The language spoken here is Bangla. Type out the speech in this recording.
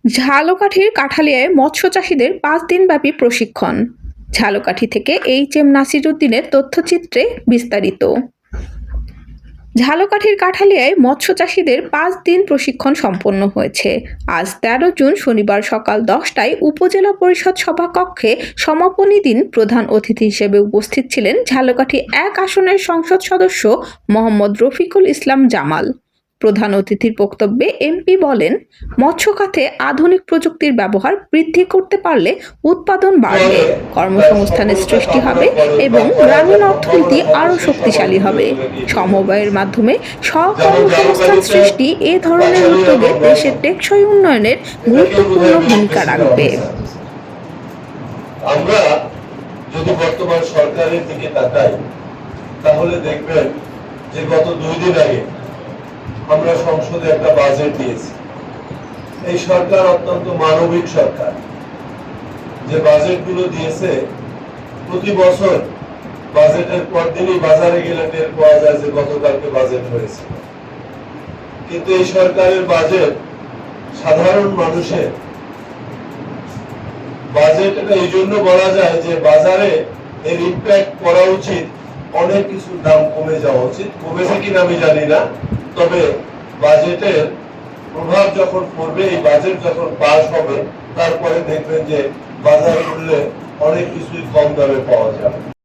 ঝালকাঠির কাঠালিয়ায় মৎস্য চাষীদের ৫ দিনব্যাপী প্রশিক্ষণ। ঝালকাঠি থেকে এইচ.এম. নাসিরুদ্দিনের তথ্যচিত্রে বিস্তারিত। ঝালকাঠির কাঠালিয়ায় মৎস্য চাষীদের ৫ দিন প্রশিক্ষণ সম্পন্ন হয়েছে। আজ ১৩ জুন শনিবার সকাল ১০টায় উপজেলা পরিষদ সভাকক্ষে সমাপনী দিন প্রধান অতিথি হিসেবে উপস্থিত ছিলেন ঝালকাঠি ১ আসনের সংসদ সদস্য মোহাম্মদ রফিকুল ইসলাম জামাল। প্রধান অতিথির বক্তব্যে এমপি বলেন, মৎস্য খাতে আধুনিক প্রযুক্তির ব্যবহার বৃদ্ধি করতে পারলে উৎপাদন বাড়বে, কর্মসংস্থানের সৃষ্টি হবে এবং গ্রামীণ অর্থনীতি আরও শক্তিশালী হবে। সমবায়ের মাধ্যমে স্ব-কর্মসংস্থান সৃষ্টি এ ধরনের উদ্যোগে দেশের টেকসই উন্নয়নের গুরুত্বপূর্ণ ভূমিকা রাখবে। আমরা যদি বর্তমান সরকারের দিকে তাকাই তাহলে দেখবেন যে গত 2 দিন আগে আমরা সংসদে একটা বাজেট দিয়েছি। এই সরকার অত্যন্ত মানবিক সরকার। যে বাজেটগুলো দিয়েছে প্রতি বছর বাজেটের পর দিনই বাজারে গেলে টের পাওয়া যায় যে গতকালকে বাজেট হয়েছে। কিন্তু এই সরকারের বাজেট সাধারণ মানুষের বাজেট, এটা এই জন্য বলা যায় যে বাজারে এর ইম্প্যাক্ট করা উচিত, অনেক কিছুর দাম কমে যাওয়া উচিত। কমেছে কিনা আমি জানি না, তবে বাজেটের প্রভাব যখন পড়বে, এই বাজেট যখন পাস হবে তারপরে দেখবেন যে বাজার মূল্যে অনেক কিছুই কম দামে পাওয়া যাবে।